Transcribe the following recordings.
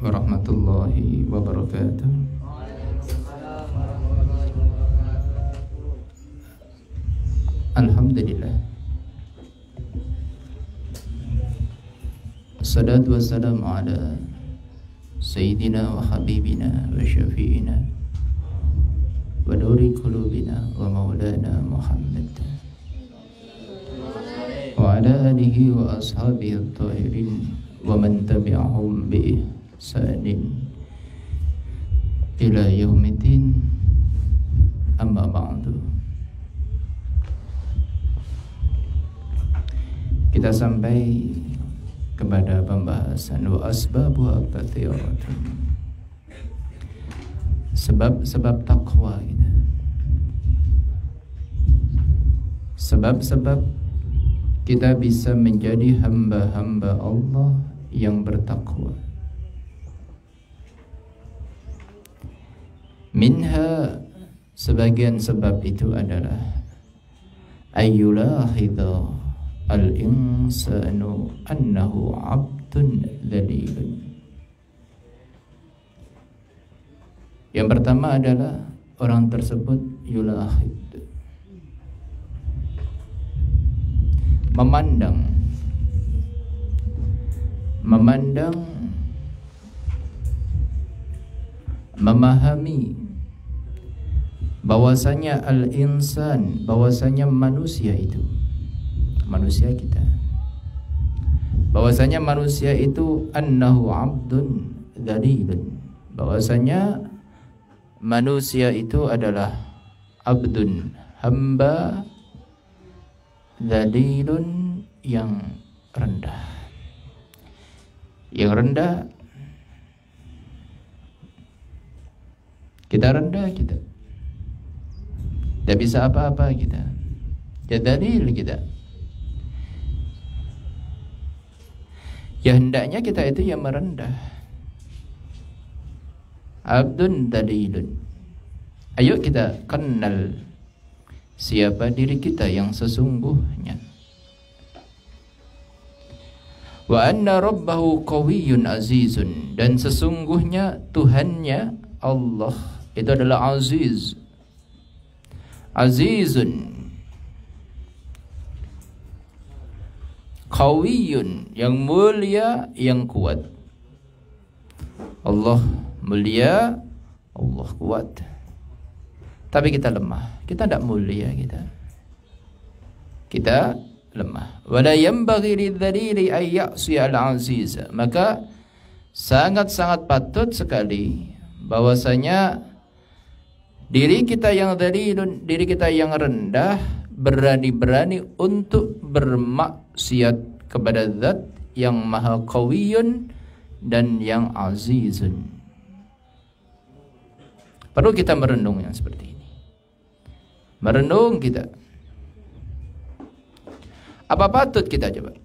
warahmatullahi wabarakatuh. Alhamdulillah. Assalatu wassalamu ala Sayyidina wa habibina wa syafi'ina wa nuri qulubina wa maulana Muhammad wa ala alihi wa ashabihi at-tahirin wa man tabi'ahum bi ihsanin ila yaumiddin, amma ba'du. Kita sampai kepada pembahasan wa asbabu katsiratun, sebab-sebab takwa kita. Sebab-sebab kita bisa menjadi hamba-hamba Allah yang bertakwa. Minha, sebagian sebab itu adalah ayyulahidha al-insanu annahu abdun dhalilun. Yang pertama adalah orang tersebut yulahid, memandang, memahami bahwasanya al-insan, bahwasanya manusia itu, manusia kita, bahwasanya manusia itu annahu abdun dhalilun, bahwasanya manusia itu adalah abdun, hamba, dhalilun, yang rendah. Yang rendah, kita rendah, kita tidak bisa apa-apa, kita dhalil, kita ya hendaknya kita itu yang merendah. Abdun dhalilun. Ayo kita kenal siapa diri kita yang sesungguhnya. Wa anna rabbahu qawiyyun azizun, dan sesungguhnya Tuhannya Allah itu adalah aziz, azizun, qawiyyun, yang mulia, yang kuat. Allah mulia, Allah kuat. Tapi kita lemah, kita tidak mulia, kita lemah. Wala yanbaghi lidzalili ay ya'siya al-aziz. Maka sangat-sangat patut sekali bahwasanya diri kita yang dzalilun, diri kita yang rendah, berani-berani untuk bermaksiat kepada zat yang maha qawiyun dan yang azizun. Perlu kita merenung yang seperti ini. Merenung kita. Apa patut kita coba?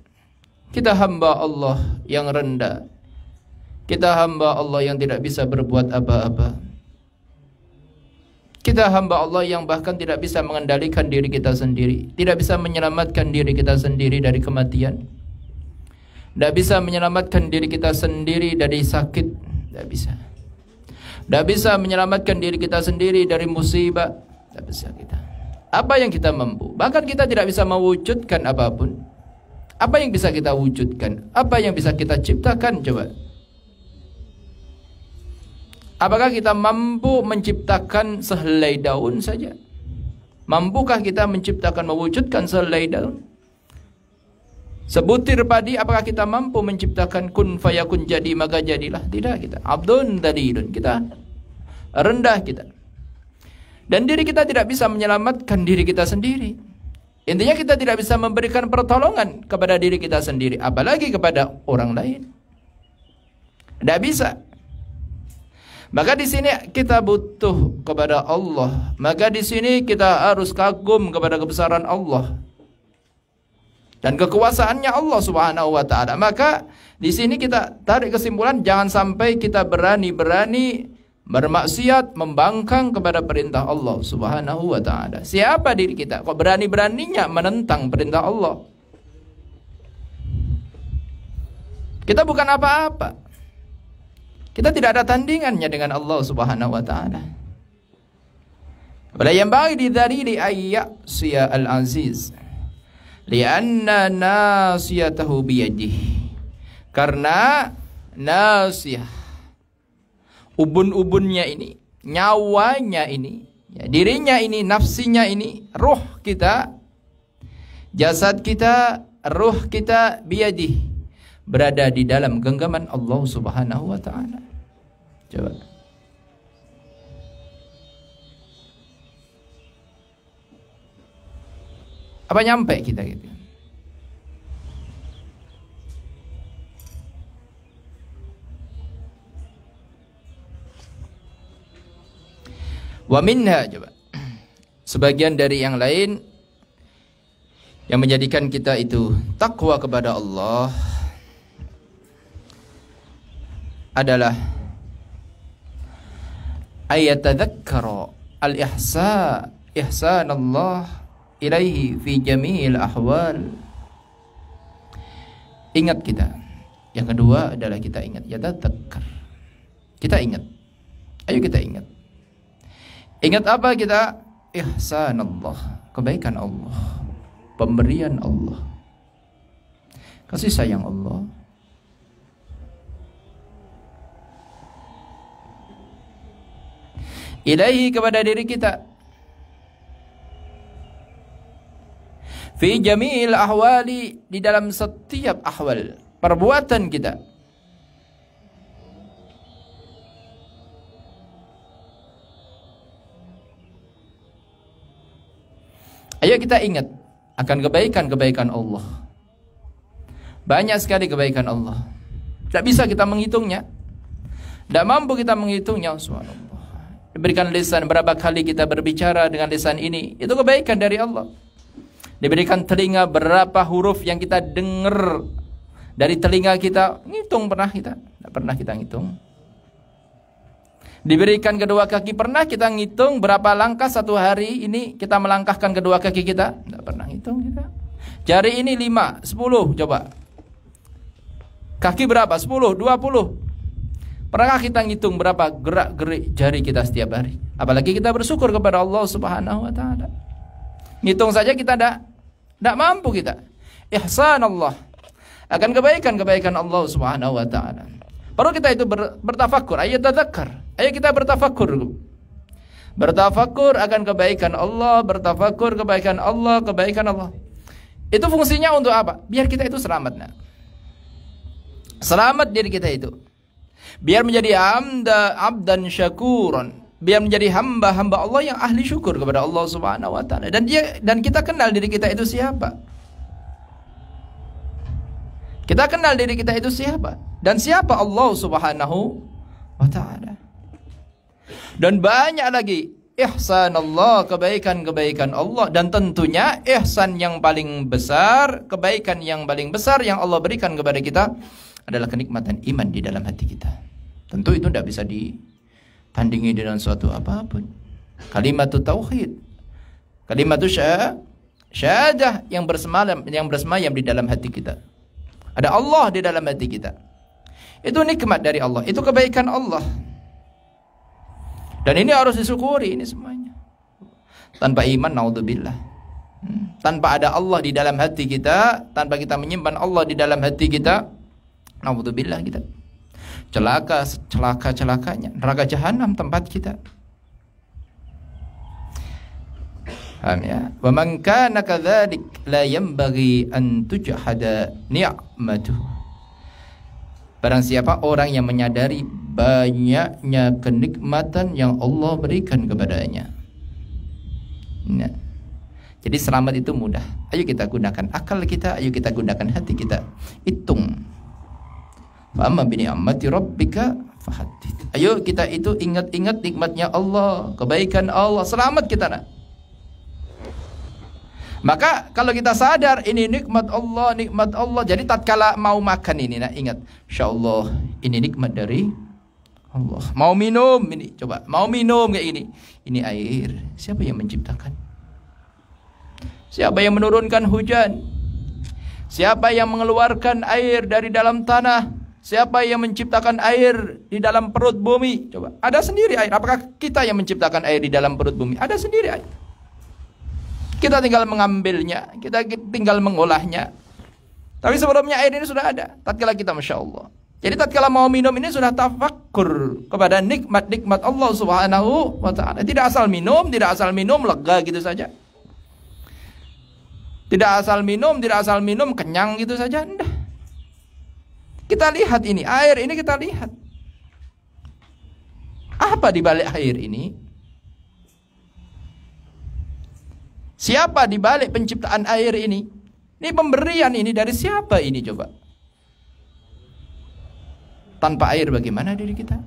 Kita hamba Allah yang rendah. Kita hamba Allah yang tidak bisa berbuat apa-apa. Kita hamba Allah yang bahkan tidak bisa mengendalikan diri kita sendiri, tidak bisa menyelamatkan diri kita sendiri dari kematian, tidak bisa menyelamatkan diri kita sendiri dari sakit, tidak bisa. Tidak bisa menyelamatkan diri kita sendiri dari musibah, tidak bisa kita. Apa yang kita mampu? Bahkan kita tidak bisa mewujudkan apapun. Apa yang bisa kita wujudkan? Apa yang bisa kita ciptakan? Coba. Apakah kita mampu menciptakan sehelai daun saja? Mampukah kita menciptakan, mewujudkan sehelai daun? Sebutir padi, apakah kita mampu menciptakan kun fayakun, jadi maka jadilah? Tidak, kita abdun dhalilun, kita rendah, kita. Dan diri kita tidak bisa menyelamatkan diri kita sendiri. Intinya kita tidak bisa memberikan pertolongan kepada diri kita sendiri, apalagi kepada orang lain. Tidak bisa. Maka di sini kita butuh kepada Allah. Maka di sini kita harus kagum kepada kebesaran Allah dan kekuasaannya Allah Subhanahu wa taala. Maka di sini kita tarik kesimpulan, jangan sampai kita berani-berani bermaksiat, membangkang kepada perintah Allah Subhanahu wa taala. Siapa diri kita kok berani-beraninya menentang perintah Allah? Kita bukan apa-apa. Kita tidak ada tandingannya dengan Allah Subhanahu wa taala. Wala yanbaghi lidzalili ayyasiya al-aziz lianna nasiyatahu biyadihi. Karena nasiyah, ubun-ubunnya ini, nyawanya ini, ya, dirinya ini, nafsinya ini, ruh kita, jasad kita, ruh kita, biyadih, berada di dalam genggaman Allah Subhanahu wa taala. Coba. Apa nyampe kita gitu? Wa minha, coba. Sebagian dari yang lain yang menjadikan kita itu takwa kepada Allah adalah ayatadzakkara ihsan Allah ilaihi fi jami'il ahwal. Ingat kita. Yang kedua adalah kita ingat, yatadzakkar. Kita ingat. Ayo kita ingat. Ingat apa kita? Ihsan Allah, kebaikan Allah, pemberian Allah, kasih sayang Allah. Ilaihi, kepada diri kita. Fi jami'il ahwali, di dalam setiap ahwal, perbuatan kita. Ayo kita ingat akan kebaikan-kebaikan Allah. Banyak sekali kebaikan Allah. Tidak bisa kita menghitungnya. Tidak mampu kita menghitungnya. Subhanallah. Diberikan lisan, berapa kali kita berbicara dengan lisan ini, itu kebaikan dari Allah. Diberikan telinga, berapa huruf yang kita dengar dari telinga kita, ngitung pernah kita? Tidak pernah kita ngitung. Diberikan kedua kaki, pernah kita ngitung berapa langkah satu hari ini kita melangkahkan kedua kaki kita? Tidak pernah ngitung kita. Jari ini 5, 10, coba. Kaki berapa? 10, 20. Pernahkah kita ngitung berapa gerak-gerik jari kita setiap hari? Apalagi kita bersyukur kepada Allah Subhanahu wa taala. Ngitung saja kita tidak mampu kita. Ihsan Allah, akan kebaikan-kebaikan Allah Subhanahu wa taala. Perlu kita itu bertafakur, ayo tadzakkar. Ayo kita bertafakur. Bertafakur akan kebaikan Allah, bertafakur kebaikan Allah, kebaikan Allah. Itu fungsinya untuk apa? Biar kita itu selamat, nah. Selamat diri kita itu. Biar menjadi abdan syakuran. Biar menjadi hamba-hamba Allah yang ahli syukur kepada Allah Subhanahu wa taala. Dan kita kenal diri kita itu siapa. Kita kenal diri kita itu siapa. Dan siapa Allah Subhanahu wa taala. Dan banyak lagi ihsan Allah, kebaikan-kebaikan Allah. Dan tentunya ihsan yang paling besar, kebaikan yang paling besar yang Allah berikan kepada kita adalah kenikmatan iman di dalam hati kita. Tentu itu tidak bisa ditandingi dengan suatu apapun. Kalimatut tauhid, kalimatut syahadah yang bersemayam di dalam hati kita. Ada Allah di dalam hati kita. Itu nikmat dari Allah, itu kebaikan Allah. Dan ini harus disyukuri, ini semuanya. Tanpa iman, naudzubillah. Tanpa ada Allah di dalam hati kita, tanpa kita menyimpan Allah di dalam hati kita, naudzubillah kita celakanya neraka jahanam tempat kita. Paham ya? Wa man kana kadzalik la yanbaghi an tujhada ni'matuh. Barang siapa orang yang menyadari banyaknya kenikmatan yang Allah berikan kepadanya. Nah, jadi selamat itu mudah. Ayo kita gunakan akal kita, ayo kita gunakan hati kita. Hitung. Fa amma bi ni'mati rabbika fahaddits. Ayo kita itu ingat-ingat nikmatnya Allah, kebaikan Allah, selamat kita nak. Maka kalau kita sadar ini nikmat Allah, jadi tatkala mau makan ini nak ingat, insyaallah ini nikmat dari Allah. Mau minum ini, coba mau minum kayak ini air, siapa yang menciptakan? Siapa yang menurunkan hujan? Siapa yang mengeluarkan air dari dalam tanah? Siapa yang menciptakan air di dalam perut bumi? Coba, ada sendiri air. Apakah kita yang menciptakan air di dalam perut bumi? Ada sendiri air. Kita tinggal mengambilnya, kita tinggal mengolahnya. Tapi sebelumnya air ini sudah ada. Tatkala kita, Masya Allah. Jadi tatkala mau minum ini sudah tafakkur kepada nikmat-nikmat Allah Subhanahu wa ta'ala. Tidak asal minum lega gitu saja. Tidak asal minum kenyang gitu saja. Enggak. Kita lihat ini, air ini kita lihat. Apa di balik air ini? Siapa di balik penciptaan air ini? Ini pemberian ini dari siapa ini coba? Tanpa air bagaimana diri kita?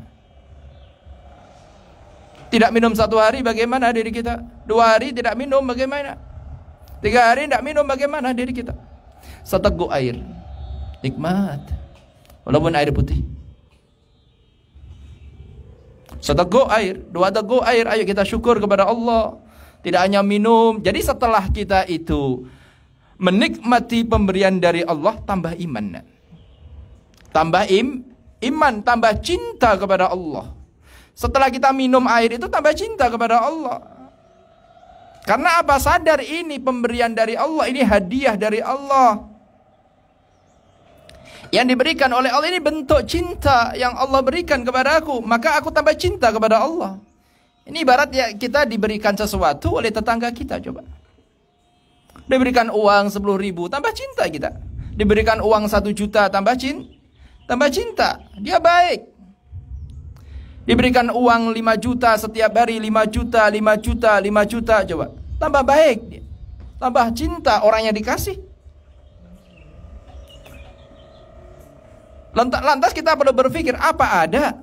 Tidak minum 1 hari bagaimana diri kita? 2 hari tidak minum bagaimana? 3 hari tidak minum bagaimana diri kita? Seteguk air, nikmat. Walaupun air putih. Seteguk air, 2 teguk air, ayo kita syukur kepada Allah. Tidak hanya minum. Jadi setelah kita itu menikmati pemberian dari Allah, tambah iman. Tambah iman, tambah cinta kepada Allah. Setelah kita minum air itu tambah cinta kepada Allah. Karena apa? Sadar ini pemberian dari Allah, ini hadiah dari Allah. Yang diberikan oleh Allah ini bentuk cinta yang Allah berikan kepada aku, maka aku tambah cinta kepada Allah. Ini ibarat ya kita diberikan sesuatu oleh tetangga kita, coba. Diberikan uang 10.000, tambah cinta kita. Diberikan uang 1 juta, tambah cinta. Dia baik. Diberikan uang 5 juta setiap hari, 5 juta, coba. Tambah baik dia. Tambah cinta orang yang dikasih. Lantas kita perlu berpikir, apa ada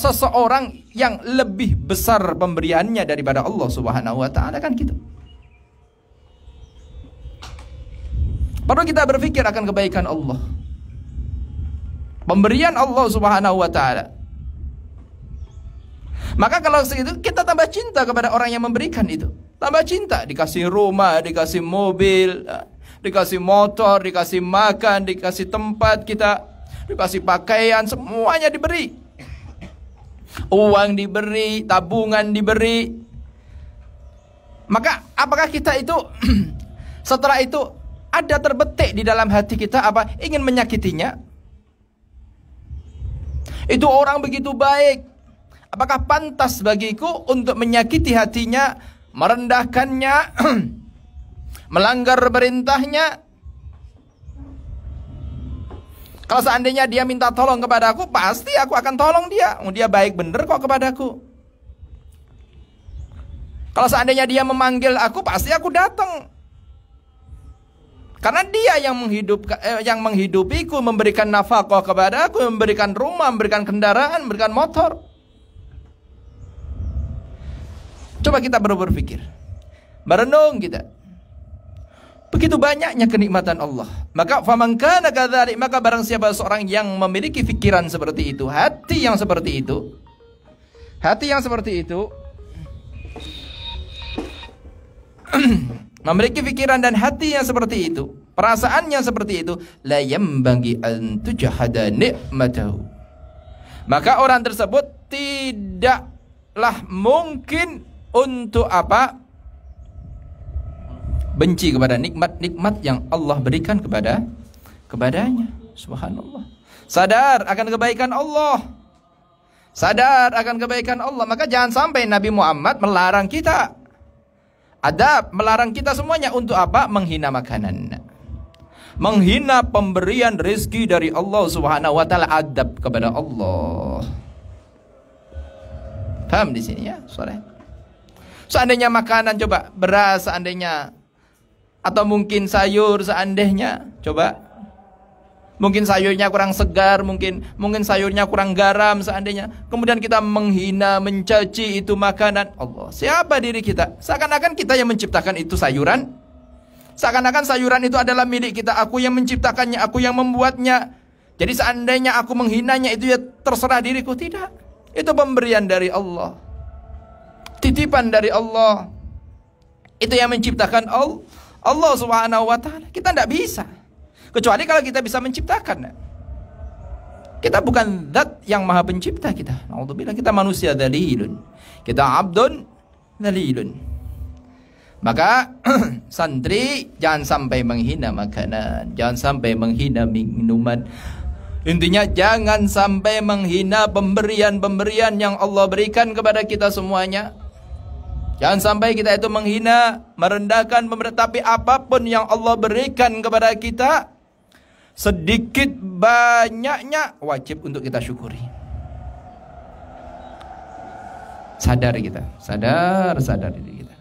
seseorang yang lebih besar pemberiannya daripada Allah Subhanahu wa ta'ala, kan gitu. Perlu kita berpikir akan kebaikan Allah, pemberian Allah Subhanahu wa ta'ala. Maka kalau segitu kita tambah cinta kepada orang yang memberikan itu. Tambah cinta, dikasih rumah, dikasih mobil, dikasih motor, dikasih makan, dikasih tempat kita, dikasih pakaian, semuanya diberi. Uang diberi, tabungan diberi. Maka apakah kita itu setelah itu ada terbetik di dalam hati kita apa? Ingin menyakitinya? Itu orang begitu baik. Apakah pantas bagiku untuk menyakiti hatinya, merendahkannya, melanggar perintahnya? Kalau seandainya dia minta tolong kepada aku, pasti aku akan tolong dia. Dia baik bener kok kepadaku. Kalau seandainya dia memanggil aku, pasti aku datang. Karena dia yang menghidupiku, memberikan nafkah kepadaku, memberikan rumah, memberikan kendaraan, memberikan motor. Coba kita berpikir, merenung kita. Begitu banyaknya kenikmatan Allah. Maka faman kana kadzalik, maka barang siapa seorang yang memiliki pikiran seperti itu, hati yang seperti itu, memiliki pikiran dan hati yang seperti itu, perasaannya seperti itu, la yambagi an tujhada ni'matahu. Maka orang tersebut tidaklah mungkin untuk apa? Benci kepada nikmat-nikmat yang Allah berikan kepadanya. Subhanallah. Sadar akan kebaikan Allah. Sadar akan kebaikan Allah. Maka jangan sampai Nabi Muhammad melarang kita. Adab, melarang kita semuanya untuk apa? Menghina makanan. Menghina pemberian rezeki dari Allah Subhanahu wa taala. Adab kepada Allah. Paham di sini ya? Seandainya makanan, coba beras seandainya, atau mungkin sayur seandainya, coba mungkin sayurnya kurang segar, mungkin sayurnya kurang garam seandainya, kemudian kita menghina, mencaci itu makanan Allah. Siapa diri kita? Seakan-akan kita yang menciptakan itu sayuran. Seakan-akan sayuran itu adalah milik kita. Aku yang menciptakannya, aku yang membuatnya. Jadi seandainya aku menghinanya, itu ya terserah diriku. Tidak. Itu pemberian dari Allah, titipan dari Allah. Itu yang menciptakan Allah Subhanahu wa ta'ala. Kita tidak bisa, kecuali kalau kita bisa menciptakan. Kita bukan zat yang maha pencipta kita. Alhamdulillah, kita manusia dzalilun. Kita abdun dzalilun. Maka santri jangan sampai menghina makanan, jangan sampai menghina minuman. Intinya jangan sampai menghina pemberian-pemberian yang Allah berikan kepada kita semuanya. Jangan sampai kita itu menghina, merendahkan pemberian. Tapi apapun yang Allah berikan kepada kita, sedikit banyaknya wajib untuk kita syukuri. Sadar kita, sadar diri kita.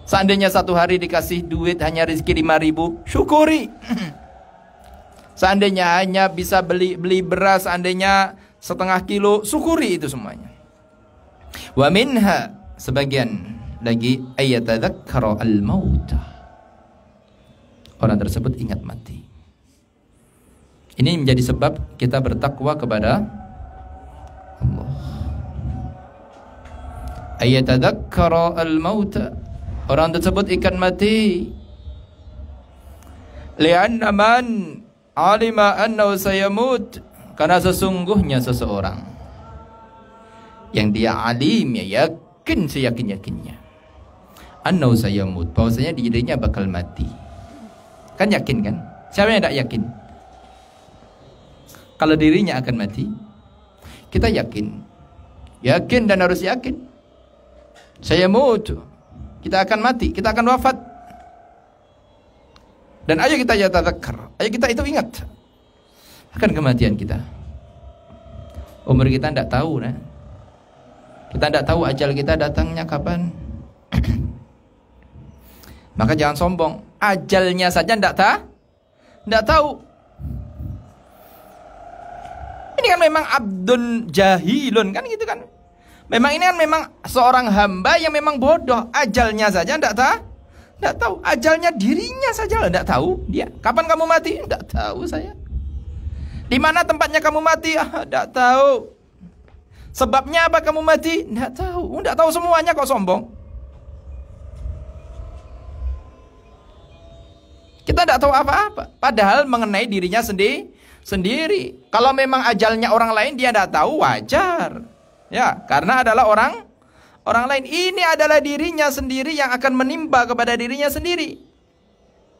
Seandainya satu hari dikasih duit hanya rezeki 5.000, syukuri. Seandainya hanya bisa beli beras, seandainya setengah kilo, syukuri itu semuanya. Wa minha, sebagian lagi, ayatadzakkara al-mauta. Orang tersebut ingat mati. Ini menjadi sebab kita bertakwa kepada Allah. Ayatadzakkara al-mauta. Orang tersebut ingat mati. Li'anna man alima annahu sayamut. Karena sesungguhnya seseorang yang dia alim, ya yakin seyakin-yakinnya, annahu sayamut, bahwasanya dirinya bakal mati. Kan yakin kan? Siapa yang tidak yakin? Kalau dirinya akan mati, kita yakin. Yakin dan harus yakin. Sayamut, kita akan mati, kita akan wafat. Dan ayo kita yatadzakkar, ayo kita itu ingat akan kematian kita. Umur kita tidak tahu, nah. Kita tidak tahu ajal kita datangnya kapan. Maka jangan sombong. Ajalnya saja tidak tahu. Ini kan memang abdun jahilun, kan gitu kan. Memang ini kan memang seorang hamba yang memang bodoh. Ajalnya saja tidak tahu. Ajalnya dirinya saja tidak tahu. Dia kapan kamu mati? Tidak tahu saya. Di mana tempatnya kamu mati? Tidak tahu. Sebabnya apa kamu mati? Tidak tahu. Tidak tahu semuanya kok sombong. Kita tidak tahu apa-apa. Padahal mengenai dirinya sendiri. Kalau memang ajalnya orang lain dia tidak tahu, wajar. Ya, karena adalah orang lain. Ini adalah dirinya sendiri yang akan menimpa kepada dirinya sendiri.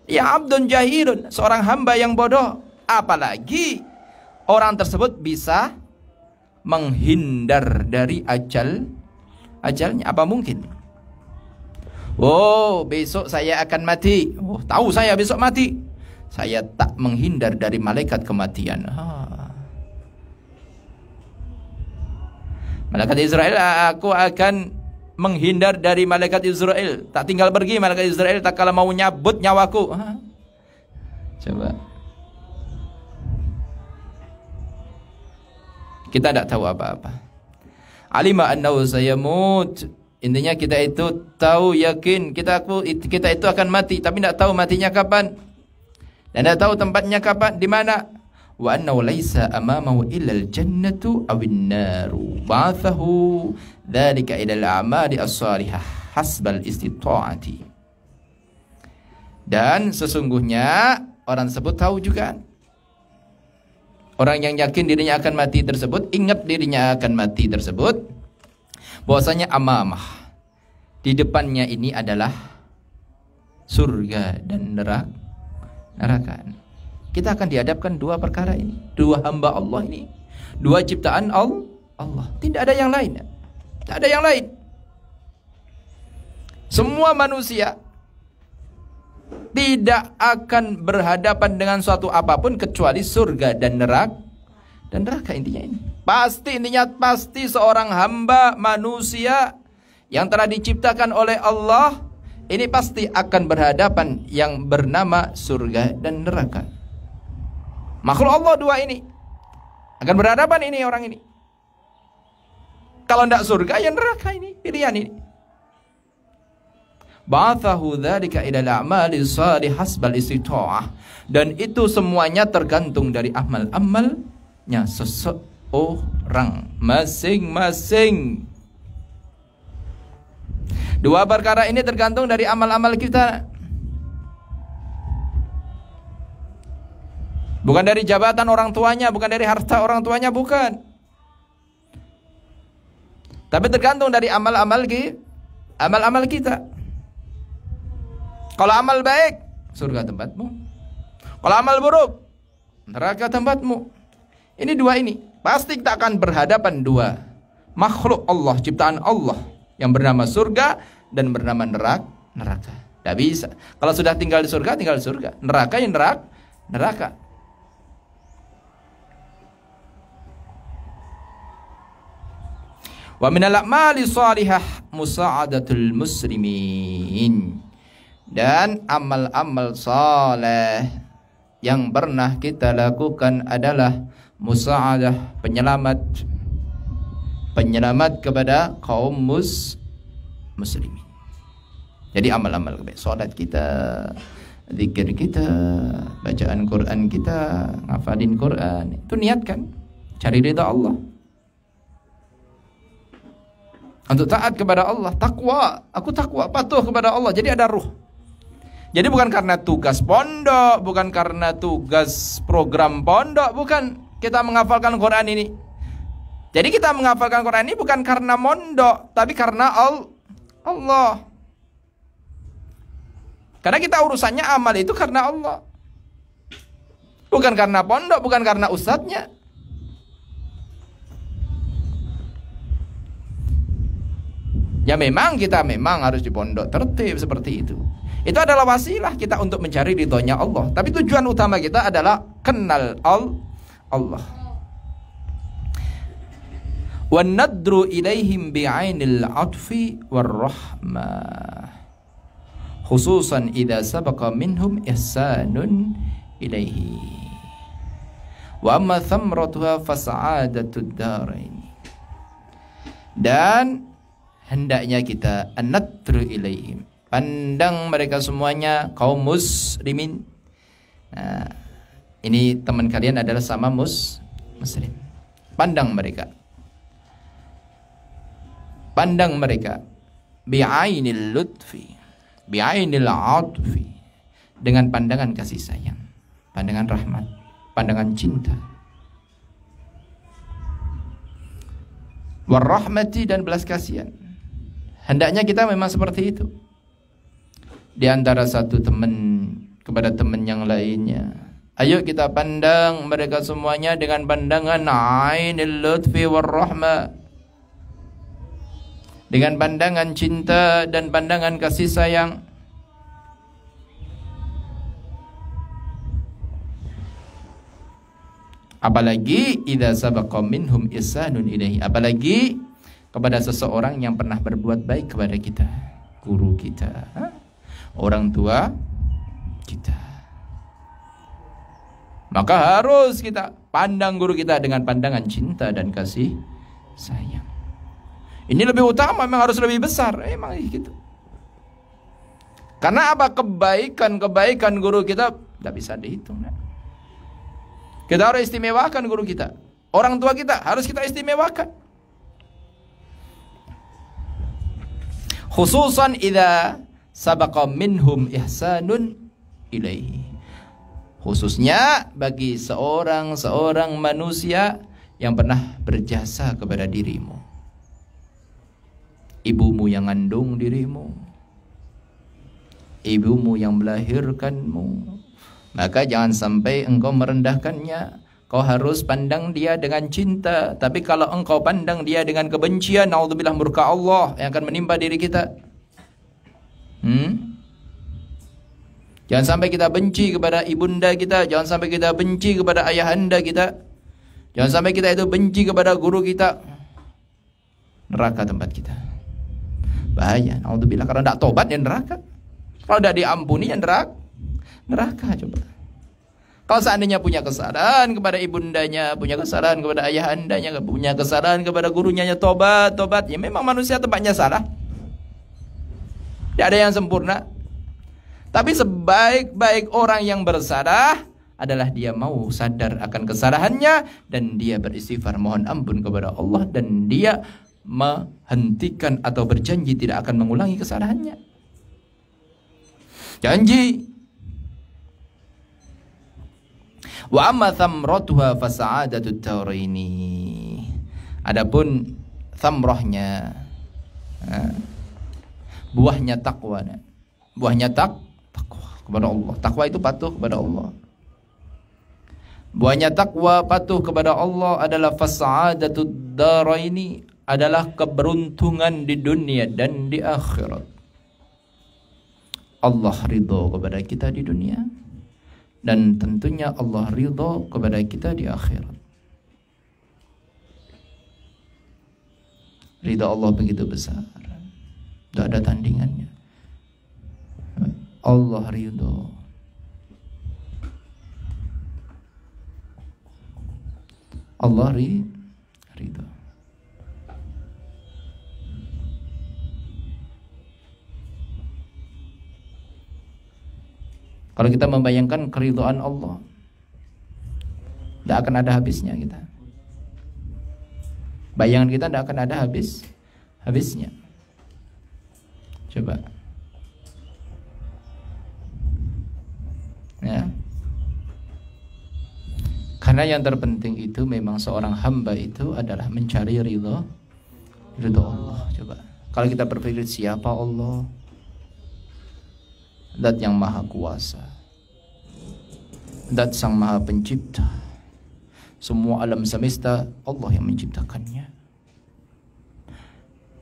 Ya abdun jahilun, seorang hamba yang bodoh. Apalagi orang tersebut bisa menghindar dari ajalnya. Apa mungkin? Oh, besok saya akan mati. Oh, tahu saya besok mati. Saya tak menghindar dari malaikat kematian. Malaikat Israel, aku akan menghindar dari malaikat Israel. Tak tinggal pergi malaikat Israel tak kala mau nyabut nyawaku. Coba. Kita tidak tahu apa-apa. Alima annahu sayamut. Intinya kita itu tahu, yakin kita itu akan mati, tapi tidak tahu matinya kapan. Dan tidak tahu tempatnya kapan, di mana. Wa annahu laisa amamahu illa al-jannatu awin naru. Ba'athahu dzalika ila al-a'mali as-salihah hasbal istita'ati. Dan sesungguhnya orang tersebut tahu juga. Orang yang yakin dirinya akan mati tersebut, ingat dirinya akan mati tersebut, bahwasanya amamah, di depannya ini adalah surga dan neraka. Kita akan dihadapkan dua perkara ini, dua hamba Allah ini, dua ciptaan Allah. Tidak ada yang lain. Tidak ada yang lain. Semua manusia tidak akan berhadapan dengan suatu apapun kecuali surga dan neraka intinya ini. Pasti seorang hamba manusia yang telah diciptakan oleh Allah ini pasti akan berhadapan yang bernama surga dan neraka. Makhluk Allah dua ini akan berhadapan ini orang ini. Kalau tidak surga ya neraka ini, pilihan ini. Ba'athahu dzalika ila al-a'mali shalihah hasbal istita'ah. Dan itu semuanya tergantung dari amal-amalnya seseorang masing-masing. Dua perkara ini tergantung dari amal-amal kita. Bukan dari jabatan orang tuanya, bukan dari harta orang tuanya, bukan. Tapi tergantung dari amal-amal kita. Kalau amal baik, surga tempatmu. Kalau amal buruk, neraka tempatmu. Ini dua ini. Pasti kita akan berhadapan dua makhluk Allah, ciptaan Allah, yang bernama surga dan bernama neraka. Tidak bisa. Kalau sudah tinggal di surga, tinggal di surga. Neraka ya neraka. Wa minal a'mali shalihah musa'adatul muslimin. Dan amal-amal saleh yang pernah kita lakukan adalah musa'adah, penyelamat kepada kaum muslimin. Jadi amal-amal kebaikan, salat kita, zikir kita, bacaan Quran kita, ngafalin Quran, itu niatkan cari ridha Allah. Untuk taat kepada Allah, takwa, aku takwa, patuh kepada Allah. Jadi ada ruh. Jadi bukan karena tugas pondok, bukan karena tugas program pondok, bukan kita menghafalkan Quran ini. Jadi kita menghafalkan Quran ini bukan karena mondok, tapi karena Allah. Karena kita urusannya amal itu karena Allah. Bukan karena pondok, bukan karena ustadznya. Ya kita memang harus di pondok tertib seperti itu. Itu adalah wasilah kita untuk mencari ridhonya Allah. Tapi tujuan utama kita adalah kenal Allah. Wa nadru ilaihim bi'ainil atfi warrahmah. Khususan idza sabaqa minhum ihsanun ilaihi. Wa amma thamratuha fas'adatud darain. Dan hendaknya kita an-nadru ilaihim, pandang mereka semuanya kaum muslimin. Nah, ini teman kalian adalah sama muslim. Pandang mereka. Pandang mereka bi'ainil lutfi, bi'ainil atfi, dengan pandangan kasih sayang, pandangan rahmat, pandangan cinta. Warahmati, dan belas kasihan. Hendaknya kita memang seperti itu. Di antara satu teman kepada teman yang lainnya. Ayo kita pandang mereka semuanya dengan pandangan ainil lutfi warahmah, dengan pandangan cinta dan pandangan kasih sayang. Apalagi idza sabaqa minhum ihsanun ilaihi, apalagi kepada seseorang yang pernah berbuat baik kepada kita, guru kita, orang tua kita. Maka harus kita pandang guru kita dengan pandangan cinta dan kasih sayang. Ini lebih utama, memang harus lebih besar, emang gitu. Karena apa? Kebaikan guru kita tidak bisa dihitung. Kita harus istimewakan guru kita. Orang tua kita harus kita istimewakan. Khususan idza sabaqa minhum ihsanun ilaihi. Khususnya bagi seorang manusia yang pernah berjasa kepada dirimu. Ibumu yang ngandung dirimu, ibumu yang melahirkanmu. Maka jangan sampai engkau merendahkannya. Kau harus pandang dia dengan cinta. Tapi kalau engkau pandang dia dengan kebencian, naudzubillah, murka Allah yang akan menimpa diri kita. Jangan sampai kita benci kepada ibunda kita, jangan sampai kita benci kepada ayahanda kita, jangan sampai kita itu benci kepada guru kita. Neraka tempat kita. Bahaya, naudzubillah, karena tidak tobat ya neraka. Kalau tidak diampuni ya neraka coba. Kalau seandainya punya kesalahan kepada ibundanya, punya kesalahan kepada ayahandanya, punya kesalahan kepada gurunya, ya tobat. Ya memang manusia tempatnya salah. Tidak ada yang sempurna. Tapi sebaik-baik orang yang bersalah adalah dia mau sadar akan kesalahannya dan dia beristighfar mohon ampun kepada Allah, dan dia menghentikan atau berjanji tidak akan mengulangi kesalahannya. Janji. Wa amma thamratuha fasa'adatud daraini. Adapun thamrahnya, buahnya takwa. Buahnya takwa kepada Allah. Takwa itu patuh kepada Allah. Buahnya takwa patuh kepada Allah adalah fasa'adatud daraini, adalah keberuntungan di dunia dan di akhirat. Allah ridho kepada kita di dunia, dan tentunya Allah ridho kepada kita di akhirat. Ridho Allah begitu besar, tidak ada tandingannya. Allah ridho. Allah ridho. Kalau kita membayangkan keridhaan Allah, tidak akan ada habisnya kita. Bayangan kita tidak akan ada habisnya. Coba. Ya. Karena yang terpenting itu memang seorang hamba itu adalah mencari ridho Allah. Coba. Kalau kita berpikir siapa Allah? Zat yang maha kuasa, Zat sang maha pencipta. Semua alam semesta Allah yang menciptakannya.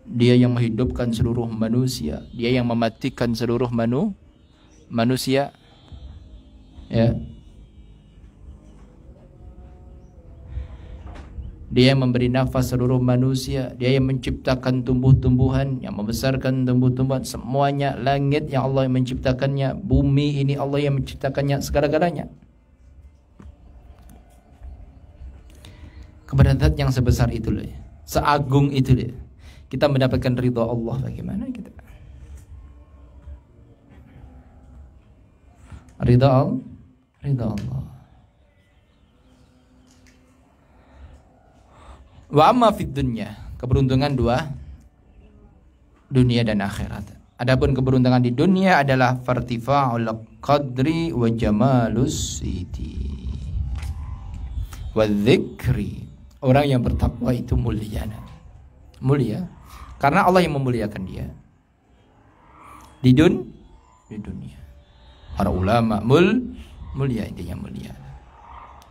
Dia yang menghidupkan seluruh manusia, Dia yang mematikan seluruh manusia. Ya. Dia yang memberi nafas seluruh manusia. Dia yang menciptakan tumbuh-tumbuhan, yang membesarkan tumbuh-tumbuhan. Semuanya, langit yang Allah yang menciptakannya, bumi ini Allah yang menciptakannya, segala-galanya. Kepada zat yang sebesar itu, seagung itu, kita mendapatkan ridha Allah. Bagaimana kita? Ridha Allah. Wa amma fid dunya, keberuntungan dua, dunia dan akhirat. Adapun keberuntungan di dunia adalah fartifa'ul qadri wa jamalus siti wa dzikri. Orang yang bertakwa itu mulia karena Allah yang memuliakan dia di dunia. Para ulama mulia, intinya mulia.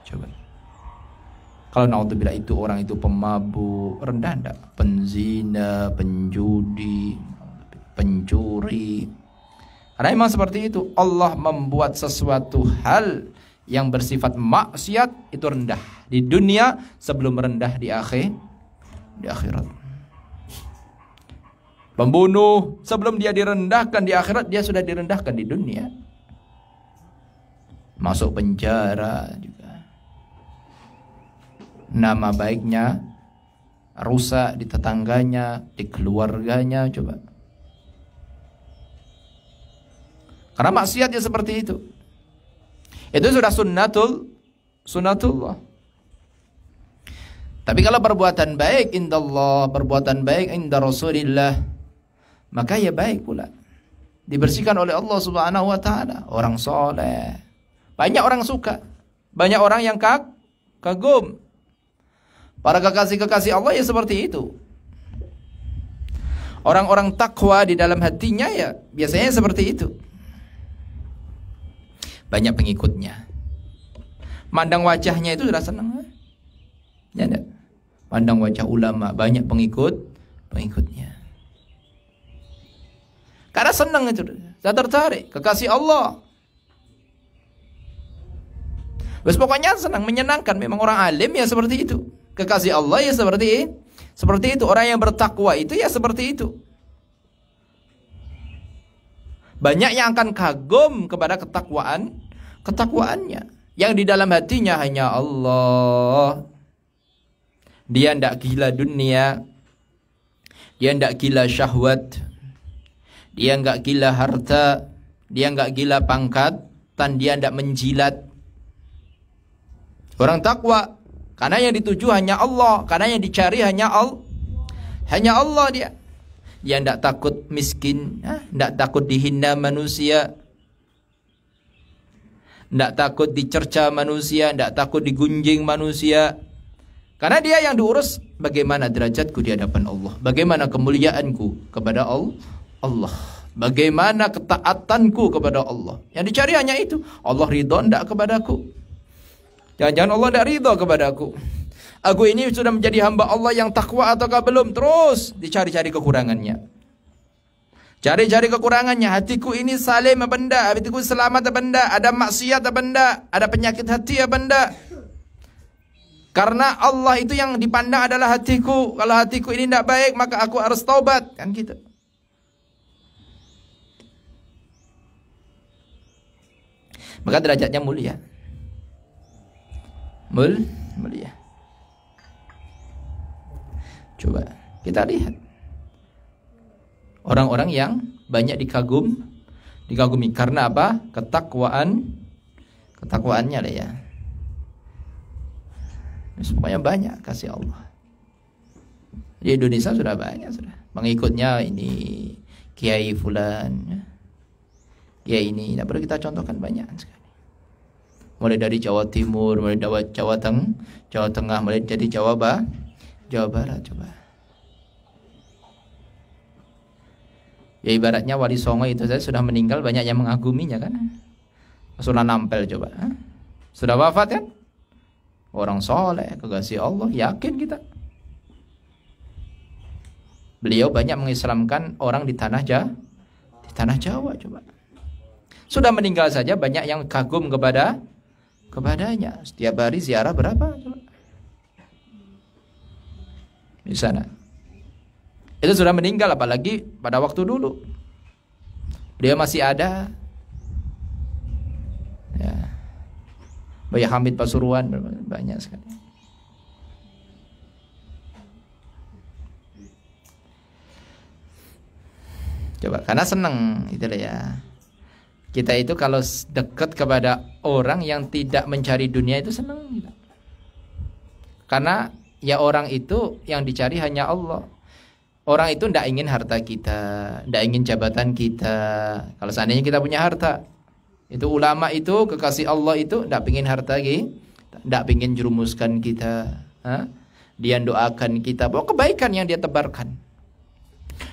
Coba. Kalau naudzubillah itu orang itu pemabuk, rendah enggak? Penzina, penjudi, pencuri. Karena memang seperti itu. Allah membuat sesuatu hal yang bersifat maksiat itu rendah di dunia sebelum rendah di akhirat. Pembunuh sebelum dia direndahkan di akhirat, dia sudah direndahkan di dunia. Masuk penjara juga. Nama baiknya rusak di tetangganya, di keluarganya, coba. Karena maksiatnya seperti itu. Itu sudah sunnatullah. Tapi kalau perbuatan baik indallah, perbuatan baik inda Rasulillah, maka ya baik pula. Dibersihkan oleh Allah Subhanahu wa taala, orang soleh. Banyak orang suka, banyak orang yang kagum. Para kekasih-kekasih Allah ya seperti itu. Orang-orang takwa di dalam hatinya ya biasanya seperti itu. Banyak pengikutnya. Mandang wajahnya itu sudah senang. Ya enggak? Mandang wajah ulama, banyak pengikutnya. Karena senang itu. Saya tertarik, kekasih Allah. Wes pokoknya senang, menyenangkan. Memang orang alim ya seperti itu. Kekasih Allah ya seperti itu. Orang yang bertakwa itu ya seperti itu. Banyak yang akan kagum kepada ketakwaannya. Yang di dalam hatinya hanya Allah. Dia tidak gila dunia. Dia tidak gila syahwat. Dia tidak gila harta. Dia tidak gila pangkat. Dan dia tidak menjilat. Orang takwa. Karena yang dituju hanya Allah. Karena yang dicari hanya Allah dia. Dia tidak takut miskin. Tidak takut dihina manusia. tidak takut dicerca manusia, tidak takut digunjing manusia. Karena dia yang diurus bagaimana derajatku di hadapan Allah, bagaimana kemuliaanku kepada Allah, bagaimana ketaatanku kepada Allah. Yang dicari hanya itu. Allah ridho tidak kepadaku. Jangan-jangan Allah tidak ridho kepadaku. Aku ini sudah menjadi hamba Allah yang takwa ataukah belum? Terus dicari-cari kekurangannya. Cari-cari kekurangannya. Hatiku ini salim apa enggak? Hatiku selamat apa enggak? Ada maksiat apa enggak? Ada penyakit hati apa enggak? Karena Allah itu yang dipandang adalah hatiku. Kalau hatiku ini tidak baik, maka aku harus taubat. Kan gitu. Maka derajatnya mulia. Mulia. Coba kita lihat. Orang-orang yang banyak dikagumi. Karena apa? Ketakwaannya lah ya. Pokoknya banyak kasih Allah. Di Indonesia sudah banyak sudah. Pengikutnya ini Kiai Fulan. Kiai ini tidak perlu kita contohkan, banyak sekali. Mulai dari Jawa Timur, mulai dari Jawa Tengah, mulai dari Jawa Barat coba. Ya ibaratnya Wali Songo itu saya sudah meninggal, banyak yang mengaguminya kan. Sudah nampel coba. Sudah wafat kan? Orang soleh, kekasih Allah, yakin kita. Beliau banyak mengislamkan orang di tanah Jawa coba. Sudah meninggal saja banyak yang kagum kepadanya. Setiap hari ziarah berapa coba? Di sana. Itu sudah meninggal, apalagi pada waktu dulu. Dia masih ada. Ya. Buya Hamid Pasuruan banyak sekali. Coba, karena senang itulah ya. Kita itu kalau dekat kepada orang yang tidak mencari dunia itu senang gitu. Karena ya orang itu yang dicari hanya Allah. Orang itu tidak ingin harta kita, tidak ingin jabatan kita. Kalau seandainya kita punya harta, itu ulama itu kekasih Allah itu tidak ingin harta gitu, tidak ingin jerumuskan kita. Dia doakan kita, bahwa kebaikan yang dia tebarkan.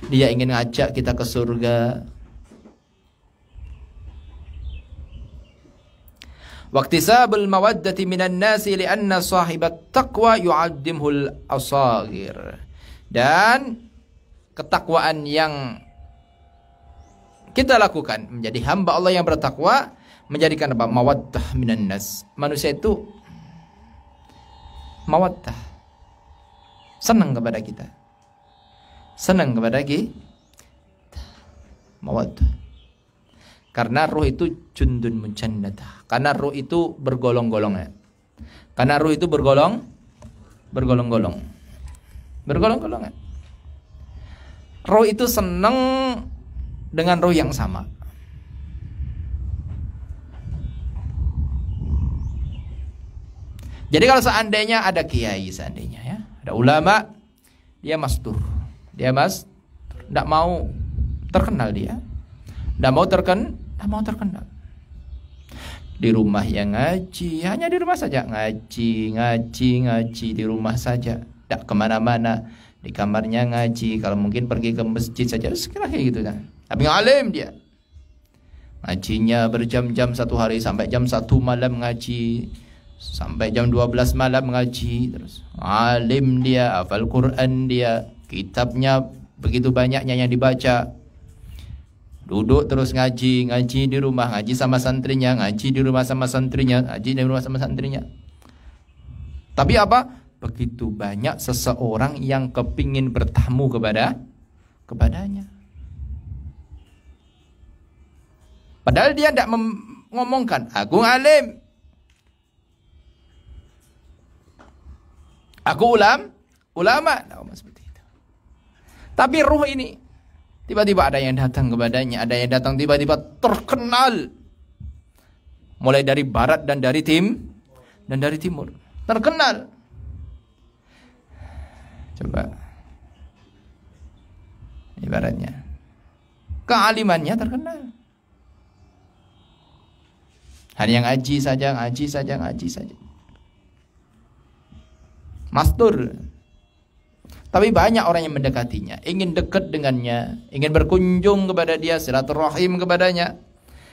Dia ingin ngajak kita ke surga. Waqtisabul mawaddati minan nasi li'anna sahibat taqwa yu'addimhul asagir. Dan ketakwaan yang kita lakukan menjadi hamba Allah yang bertakwa menjadikan apa? Mawaddah minan nas. Manusia itu mawaddah, senang kepada kita, senang kepada kita, mawaddah. Karena roh itu jundun mujannadah. Karena roh itu bergolong-golong. Karena roh itu bergolong-golong. Roh itu senang dengan roh yang sama. Jadi kalau seandainya ada kiai, seandainya ya, ada ulama, dia mastur, tidak mau terkenal dia, tidak mau terkenal. Di rumah yang ngaji, hanya di rumah saja ngaji di rumah saja, tidak kemana-mana, di kamarnya ngaji. Kalau mungkin pergi ke masjid saja, sekiranya kayak gitu kan. Tapi ngalim dia, ngajinya berjam-jam, satu hari sampai jam 1 malam ngaji, sampai jam 12 malam ngaji terus. Alim dia, hafal Quran dia, kitabnya begitu banyaknya yang dibaca. Duduk terus ngaji di rumah, ngaji sama santrinya, ngaji di rumah sama santrinya, ngaji di rumah sama santrinya. Tapi apa? Begitu banyak seseorang yang kepingin bertamu kepadanya. Padahal dia tidak ngomongkan, aku alim, aku ulama, seperti itu. Tapi ruh ini tiba-tiba ada yang datang kepadanya, ada yang datang tiba-tiba terkenal, mulai dari barat dan dari timur, terkenal. Coba, ibaratnya kealimannya terkenal. Hanya ngaji saja, ngaji saja, ngaji saja. Mastur. Tapi banyak orang yang mendekatinya, ingin dekat dengannya, ingin berkunjung kepada dia, silaturahim kepadanya.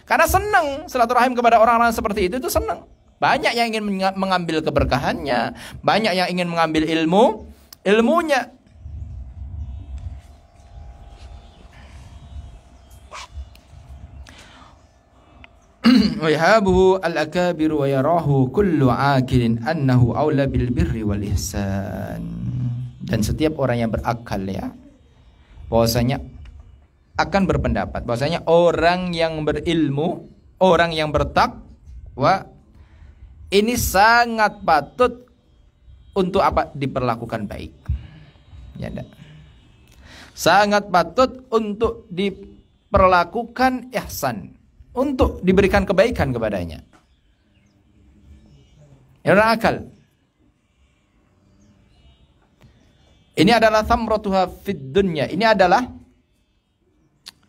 Karena senang silaturahim kepada orang-orang seperti itu senang. Banyak yang ingin mengambil keberkahannya, banyak yang ingin mengambil ilmunya. Wa yahabuhu al-akabir wa yarahu kullu akilin annahu aula bil birri wal ihsan. Dan setiap orang yang berakal ya, bahwasanya akan berpendapat bahwasanya orang yang berilmu, orang yang bertakwa ini sangat patut untuk apa? Diperlakukan baik. Ya enggak? Sangat patut untuk diperlakukan ihsan, untuk diberikan kebaikan kepadanya. Ya, orang akal. Ini adalah thamratuha fid dunya. Ini adalah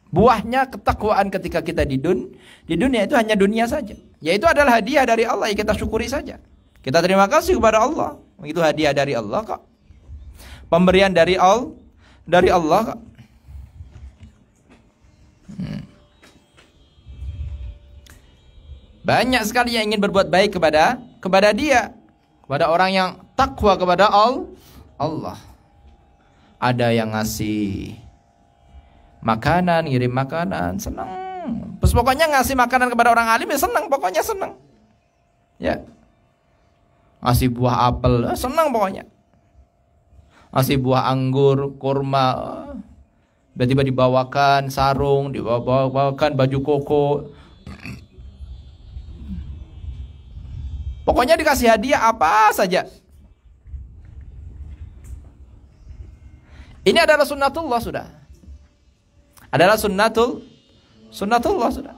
buahnya ketakwaan ketika kita di dunia itu hanya dunia saja. Yaitu adalah hadiah dari Allah yang kita syukuri saja. Kita terima kasih kepada Allah. Itu hadiah dari Allah kok. Pemberian dari Allah kok. Banyak sekali yang ingin berbuat baik kepada dia, kepada orang yang takwa kepada Allah. Ada yang ngasih makanan, ngirim makanan, senang. Terus pokoknya ngasih makanan kepada orang alim ya senang, pokoknya senang. Ya. Ngasih buah apel, senang pokoknya. Ngasih buah anggur, kurma, tiba-tiba dibawakan sarung, dibawakan baju koko. Pokoknya dikasih hadiah apa saja. Ini adalah sunnatullah sudah. Adalah sunnatullah sudah.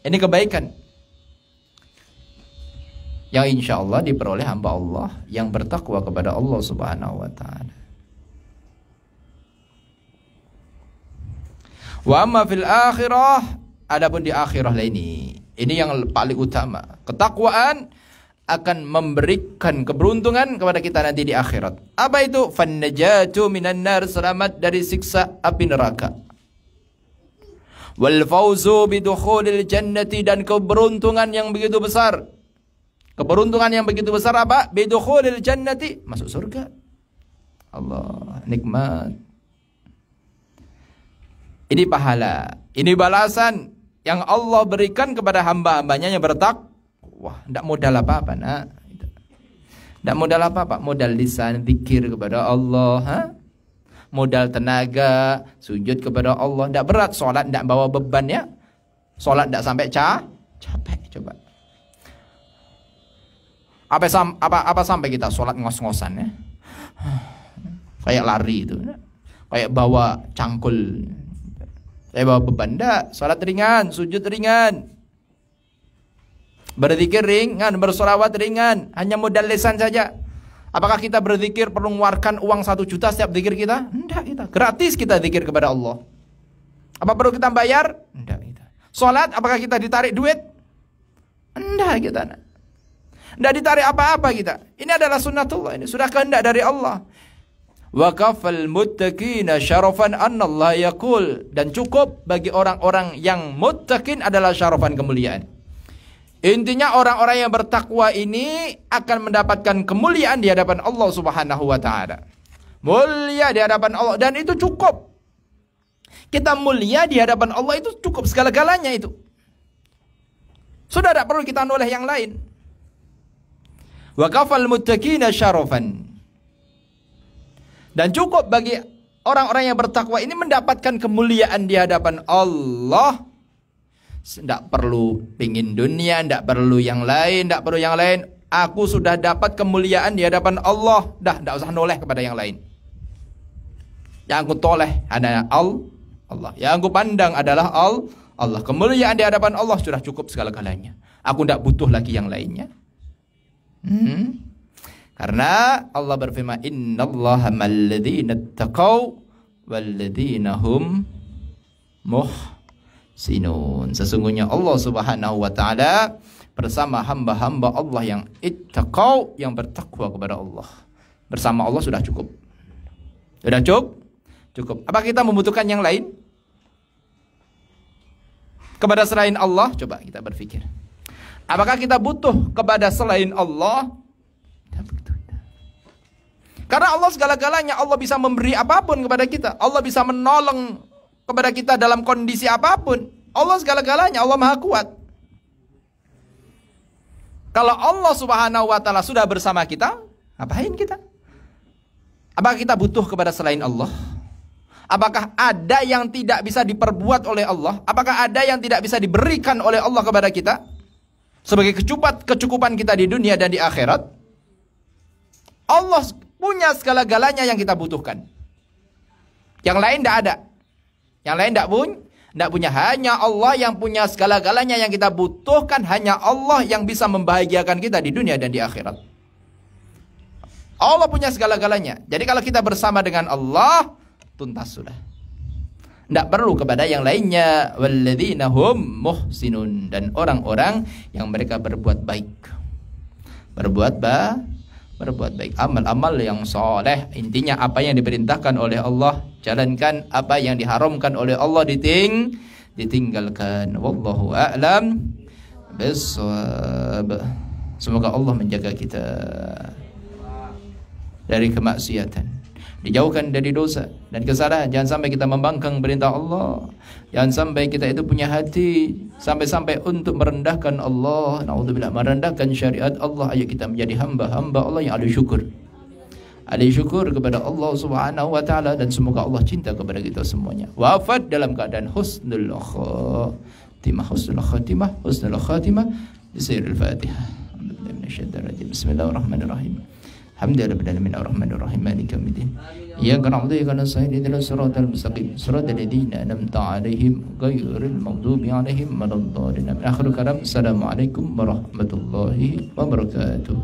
Ini kebaikan yang insya Allah diperoleh hamba Allah yang bertakwa kepada Allah Subhanahu wa ta'ala. Wa amma fil akhirah, adapun di akhirah lainnya, ini yang paling utama. Ketakwaan akan memberikan keberuntungan kepada kita nanti di akhirat. Apa itu? Fannajatu minan nar, selamat dari siksa api neraka. Wal fauzu bidukhulil jannati, dan keberuntungan yang begitu besar. Keberuntungan yang begitu besar apa? Bidukhulil jannati, masuk surga. Allah, nikmat. Ini pahala, ini balasan yang Allah berikan kepada hamba-hambanya yang bertakwa. Wah, tidak modal apa-apa, nak. Tidak modal apa-apa, modal lisan, zikir kepada Allah, ha? Modal tenaga, sujud kepada Allah. Tidak berat, sholat tidak bawa beban ya. Sholat tidak sampai capek, coba. Apa sampai kita sholat ngos-ngosan ya? Kayak lari itu, kayak bawa cangkul, kayak bawa beban. Tidak, sholat ringan, sujud ringan. Berzikir ringan, bersolawat ringan, hanya modal lisan saja. Apakah kita berzikir perlu mengeluarkan uang 1 juta setiap zikir kita? Tidak, kita gratis kita zikir kepada Allah. Apa perlu kita bayar? Tidak, kita. Salat, apakah kita ditarik duit? Tidak, kita. Tidak ditarik apa-apa kita. Ini adalah sunnatullah, ini sudah kehendak dari Allah. Wa kafal muttaqina syarafan annallah yaqul, dan cukup bagi orang-orang yang muttaqin adalah syarafan, kemuliaan. Intinya orang-orang yang bertakwa ini akan mendapatkan kemuliaan di hadapan Allah Subhanahu wa ta'ala. Mulia di hadapan Allah, dan itu cukup. Kita mulia di hadapan Allah itu cukup, segala-galanya itu. Sudah tidak perlu kita noleh yang lain. Wa kafal muttaqina syarafan. Dan cukup bagi orang-orang yang bertakwa ini mendapatkan kemuliaan di hadapan Allah. Tidak perlu pingin dunia, tidak perlu yang lain, tidak perlu yang lain. Aku sudah dapat kemuliaan di hadapan Allah. Dah, tidak usah noleh kepada yang lain. Yang aku toleh adalah Allah. Yang aku pandang adalah Allah. Kemuliaan di hadapan Allah sudah cukup segala-galanya. Aku tidak butuh lagi yang lainnya. Karena Allah berfirman, innallaha ma'alladzina taqaw walladzina hum muhsinun. Sesungguhnya Allah Subhanahu wa ta'ala bersama hamba-hamba Allah yang ittaqau, yang bertakwa kepada Allah. Bersama Allah sudah cukup. Sudah cukup. Apa kita membutuhkan yang lain? Kepada selain Allah? Coba kita berpikir. Apakah kita butuh kepada selain Allah? Karena Allah segala-galanya, Allah bisa memberi apapun kepada kita. Allah bisa menolong kepada kita dalam kondisi apapun. Allah segala-galanya, Allah Maha Kuat. Kalau Allah Subhanahu wa taala sudah bersama kita, ngapain kita? Apakah kita butuh kepada selain Allah? Apakah ada yang tidak bisa diperbuat oleh Allah? Apakah ada yang tidak bisa diberikan oleh Allah kepada kita? Sebagai kecukupan kita di dunia dan di akhirat. Allah punya segala-galanya yang kita butuhkan. Yang lain tidak ada. Yang lain tidak punya. Hanya Allah yang punya segala-galanya yang kita butuhkan. Hanya Allah yang bisa membahagiakan kita di dunia dan di akhirat. Allah punya segala-galanya. Jadi kalau kita bersama dengan Allah, tuntas sudah. Tidak perlu kepada yang lainnya. Walladzina hum muhsinun. Dan orang-orang yang mereka berbuat baik. Berbuat baik. Amal-amal yang soleh. Intinya apa yang diperintahkan oleh Allah, jalankan. Apa yang diharamkan oleh Allah, ditinggalkan. Wallahu a'lam bissawab. Semoga Allah menjaga kita dari kemaksiatan, dijauhkan dari dosa dan kesalahan. Jangan sampai kita membangkang perintah Allah. Jangan sampai kita itu punya hati sampai-sampai untuk merendahkan Allah. Naudzubillah, merendahkan syariat Allah. Ayo kita menjadi hamba-hamba Allah yang ahli syukur. Ahli syukur kepada Allah Subhanahu wa taala, dan semoga Allah cinta kepada kita semuanya. Wafat dalam keadaan husnul khatimah. Bismillahirrahmanirrahim. Bismillahirrahmanirrahim. Alhamdulillahirabbil alamin arrahmanirrahim maliki yaumiddin. Iyyaka na'budu wa iyyaka nasta'in ihdinas siratal mustaqim siratal ladzina an'amta 'alaihim ghairil maghdubi 'alaihim waladdallin. Akhir kalam. Assalamualaikum warahmatullahi wabarakatuh.